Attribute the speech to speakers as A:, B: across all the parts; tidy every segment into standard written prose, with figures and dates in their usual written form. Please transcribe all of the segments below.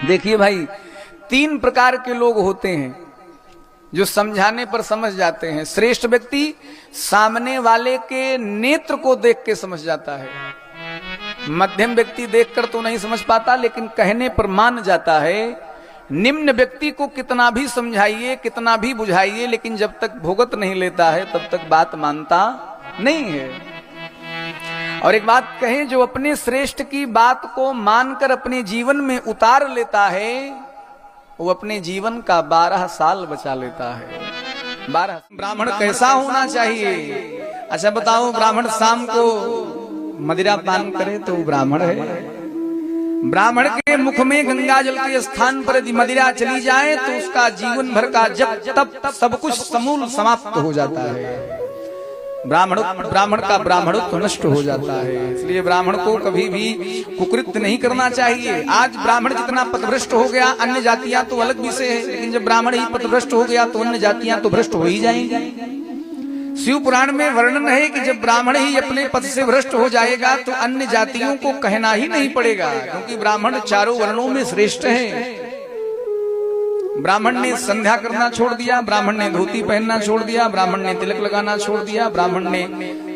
A: देखिए भाई, तीन प्रकार के लोग होते हैं जो समझाने पर समझ जाते हैं। श्रेष्ठ व्यक्ति सामने वाले के नेत्र को देख के समझ जाता है। मध्यम व्यक्ति देखकर तो नहीं समझ पाता, लेकिन कहने पर मान जाता है। निम्न व्यक्ति को कितना भी समझाइए, कितना भी बुझाइए, लेकिन जब तक भुगत नहीं लेता है तब तक बात मानता नहीं है। और एक बात कहें, जो अपने श्रेष्ठ की बात को मानकर अपने जीवन में उतार लेता है, वो अपने जीवन का 12 साल बचा लेता है। 12। ब्राह्मण कैसा होना चाहिए? अच्छा बताओ, ब्राह्मण शाम को मदिरा पान करे तो वो ब्राह्मण है? ब्राह्मण के मुख में गंगा जल के स्थान पर यदि मदिरा चली जाए तो उसका जीवन भर का जप तप सब कुछ समूल समाप्त हो जाता है। ब्राह्मण का ब्राह्मणत्व नष्ट हो जाता है। इसलिए ब्राह्मण को कभी भी कुकृत्य नहीं करना चाहिए। आज ब्राह्मण जितना पथभ्रष्ट हो गया, अन्य जातियां तो अलग विषय है, लेकिन जब ब्राह्मण ही पथभ्रष्ट हो गया तो अन्य जातियां तो भ्रष्ट हो ही जाएंगी। शिव पुराण में वर्णन है कि जब ब्राह्मण ही अपने पद से भ्रष्ट हो जाएगा तो अन्य जातियों को कहना ही नहीं पड़ेगा, क्योंकि ब्राह्मण चारों वर्णों में श्रेष्ठ है। ब्राह्मण ने संध्या करना छोड़ दिया, ब्राह्मण ने धोती पहनना छोड़ दिया, ब्राह्मण ने तिलक लगाना छोड़ दिया, ब्राह्मण ने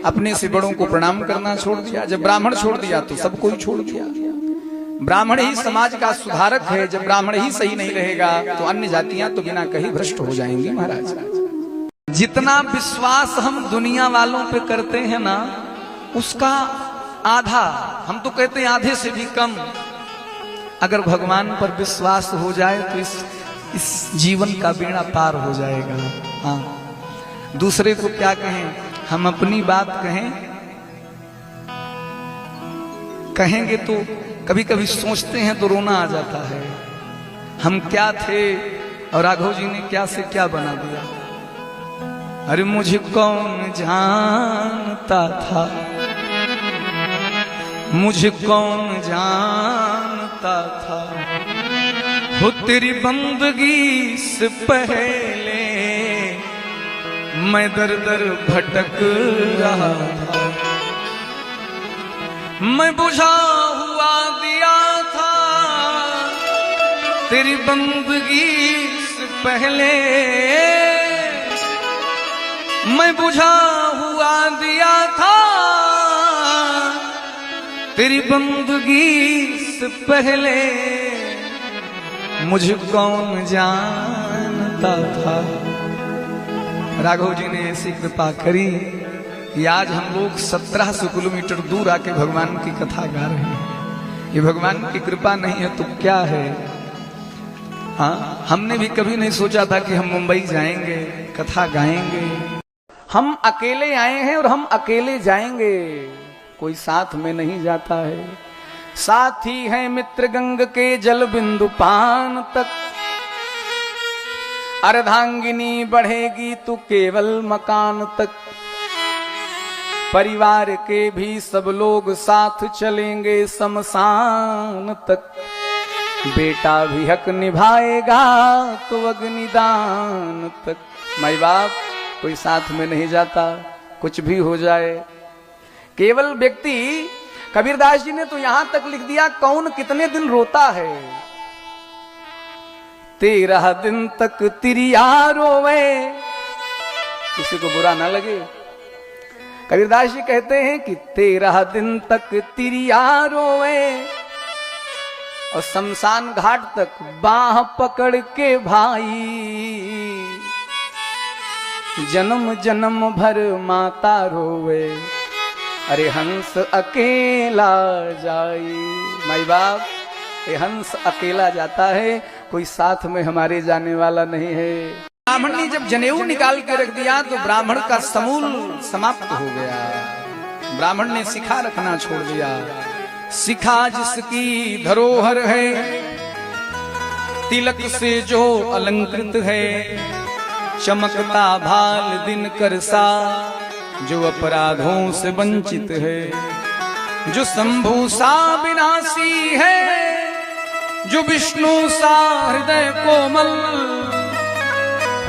A: अपने से बड़ों को प्रणाम करना छोड़ दिया। जब ब्राह्मण छोड़ दिया तो सब कोई छोड़ दिया। ब्राह्मण ही समाज का सुधारक है। जब ब्राह्मण ही सही नहीं रहेगा तो अन्य जातियां तो बिना कहीं भ्रष्ट हो जाएंगी। महाराज, जितना विश्वास हम दुनिया वालों पे करते हैं ना, उसका आधा, हम तो कहते हैं आधे से भी कम, अगर भगवान पर विश्वास हो जाए तो इस जीवन का बेड़ा पार हो जाएगा। हाँ, दूसरे को क्या कहें, हम अपनी बात कहेंगे तो कभी कभी सोचते हैं तो रोना आ जाता है। हम क्या थे और राघव जी ने क्या से क्या बना दिया। अरे मुझे कौन जानता था, मुझे कौन जानता था, हो तेरी बंदगी से पहले मैं दर दर भटक रहा था। मैं बुझा हुआ दिया था तेरी बंदगी से पहले, मैं बुझा हुआ दिया था तेरी बंदगी से पहले, मुझे कौन जानता था। राघव जी ने ऐसी कृपा करी कि आज हम लोग 1700 किलोमीटर दूर आके भगवान की कथा गा रहे हैं। ये भगवान की कृपा नहीं है तो क्या है। हाँ, हमने भी कभी नहीं सोचा था कि हम मुंबई जाएंगे, कथा गाएंगे। हम अकेले आए हैं और हम अकेले जाएंगे, कोई साथ में नहीं जाता है। साथी है मित्र गंग के जल बिंदु पान तक, अर्धांगिनी बढ़ेगी तू केवल मकान तक। परिवार के भी सब लोग साथ चलेंगे शमशान तक। बेटा भी हक निभाएगा तो अग्निदान तक। माई बाप कोई साथ में नहीं जाता, कुछ भी हो जाए। केवल व्यक्ति, कबीरदास जी ने तो यहां तक लिख दिया, कौन कितने दिन रोता है। 13 दिन तक तिरिया रोवे, किसी को बुरा ना लगे। कबीरदास जी कहते हैं कि 13 दिन तक तिरिया रोवे और शमशान घाट तक बाह पकड़ के भाई, जन्म जन्म भर माता रोवे, अरे हंस अकेला जाई। माई बाप, ये हंस अकेला जाता है, कोई साथ में हमारे जाने वाला नहीं है। ब्राह्मण ने जब जनेऊ निकाल के रख दिया तो ब्राह्मण का समूल समाप्त हो गया। ब्राह्मण ने शिखा रखना छोड़ दिया। शिखा जिसकी धरोहर है, तिलक से जो अलंकृत है, चमकता भाल दिन कर सा, जो अपराधों से वंचित है, जो शंभु सा विनाशी है, जो विष्णु सा हृदय कोमल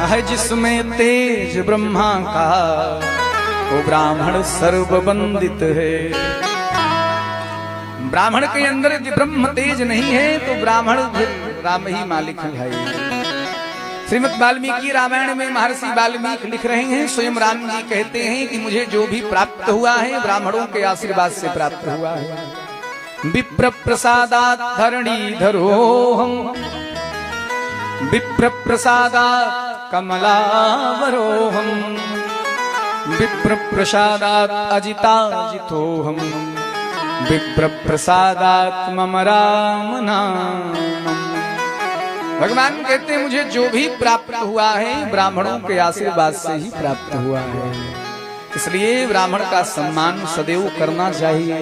A: है, जिसमें तेज ब्रह्मा का, वो ब्राह्मण सर्ववंदित है। ब्राह्मण के अंदर यदि ब्रह्म तेज नहीं है तो ब्राह्मण फिर राम ही मालिक है भाई। श्रीमद् वाल्मीकि रामायण में महर्षि वाल्मीकि लिख रहे हैं, स्वयं राम जी कहते हैं कि मुझे जो भी प्राप्त हुआ है ब्राह्मणों के आशीर्वाद से प्राप्त हुआ है। विप्र प्रसादात् धरणीधरोऽहम्, विप्र प्रसादात् कमलावरोऽहम्, विप्र प्रसादात् अजिताजितोऽहम्, विप्र प्रसादात् मम राम नाम। भगवान कहते हैं मुझे जो भी प्राप्त हुआ है ब्राह्मणों के आशीर्वाद से ही प्राप्त हुआ है, इसलिए ब्राह्मण का सम्मान सदैव करना चाहिए।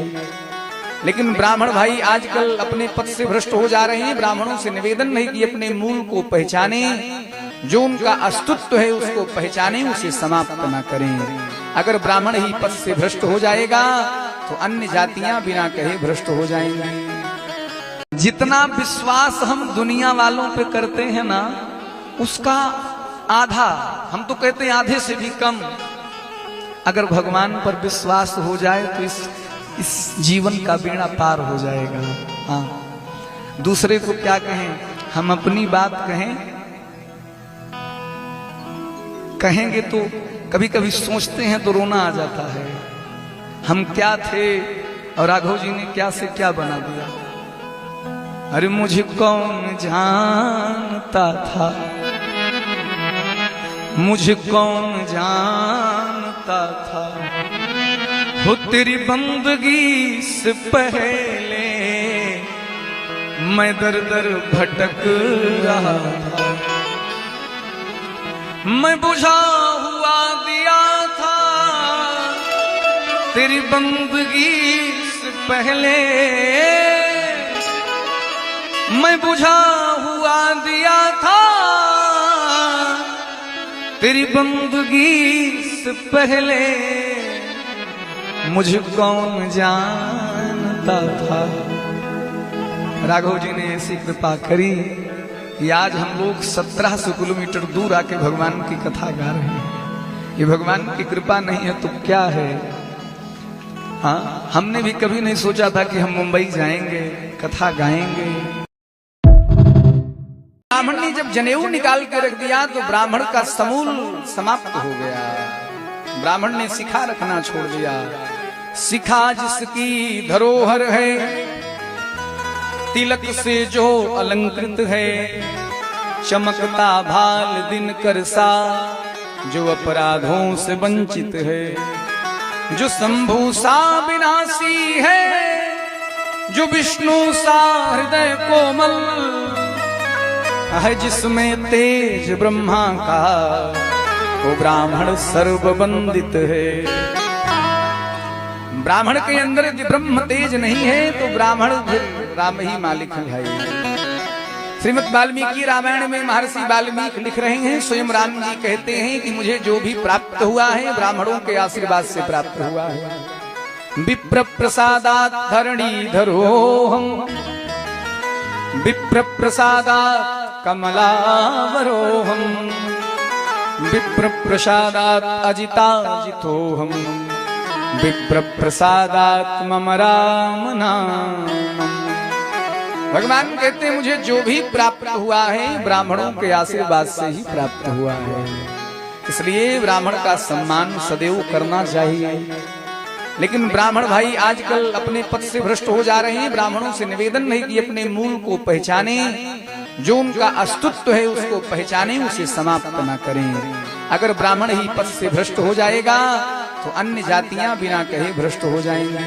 A: लेकिन ब्राह्मण भाई आजकल अपने पद से भ्रष्ट हो जा रहे हैं। ब्राह्मणों से निवेदन है कि अपने मूल को पहचाने, जो उनका अस्तित्व है उसको पहचाने, उसे समाप्त न करें। अगर ब्राह्मण ही पद से भ्रष्ट हो जाएगा तो अन्य जातियां बिना कहे भ्रष्ट हो जाएंगी। जितना विश्वास हम दुनिया वालों पे करते हैं ना, उसका आधा, हम तो कहते हैं आधे से भी कम, अगर भगवान पर विश्वास हो जाए तो इस जीवन का बेड़ा पार हो जाएगा। हाँ, दूसरे को क्या कहें, हम अपनी बात कहेंगे तो कभी कभी सोचते हैं तो रोना आ जाता है। हम क्या थे और राघव जी ने क्या से क्या बना दिया। अरे मुझे कौन जानता था, मुझे कौन जानता था, हो तेरी बंदगी से पहले मैं दर दर भटक रहा था। मैं बुझा हुआ दिया था तेरी बंदगी से पहले, मैं बुझा हुआ दिया था तेरी बंदगी से पहले, मुझे कौन जानता था। राघव जी ने ऐसी कृपा करी कि आज हम लोग 1700 किलोमीटर दूर आके भगवान की कथा गा रहे हैं। ये भगवान की कृपा नहीं है तो क्या है। हाँ, हमने भी कभी नहीं सोचा था कि हम मुंबई जाएंगे, कथा गाएंगे। ब्राह्मण ने जब जनेऊ निकाल के रख दिया तो ब्राह्मण का समूल समाप्त हो गया। ब्राह्मण ने शिखा रखना छोड़ दिया। शिखा जिसकी धरोहर है, तिलक से जो अलंकृत है, चमकता भाल दिन कर सा जो अपराधों से वंचित है, जो शंभु सा विनाशी है, जो विष्णु सा हृदय कोमल है, जिसमें तेज ब्रह्मा का वो ब्राह्मण सर्ववंदित है। ब्राह्मण के अंदर यदि ब्रह्म तेज नहीं है तो ब्राह्मण फिर राम ही मालिक है भाई। श्रीमद् वाल्मीकि रामायण में महर्षि वाल्मीकि लिख रहे हैं, स्वयं राम जी कहते हैं कि मुझे जो भी प्राप्त हुआ है ब्राह्मणों के आशीर्वाद से प्राप्त हुआ है। विप्र प्रसादात् धरणीधरोऽहम्, विप्र प्रसादात् कमलावरोऽहम्, विप्र प्रसादात् अजिताजितोऽहम्, विप्र प्रसादात् मम राम नाम। भगवान कहते हैं मुझे जो भी प्राप्त हुआ है ब्राह्मणों के आशीर्वाद से ही प्राप्त हुआ है, इसलिए ब्राह्मण का सम्मान सदैव करना चाहिए। लेकिन ब्राह्मण भाई आजकल अपने पद से भ्रष्ट हो जा रहे हैं। ब्राह्मणों से निवेदन है कि अपने मूल को पहचाने, जो उनका अस्तित्व है उसको पहचाने, उसे समाप्त न करें। अगर ब्राह्मण ही पद से भ्रष्ट हो जाएगा तो अन्य जातियां बिना कहे भ्रष्ट हो जाएंगी।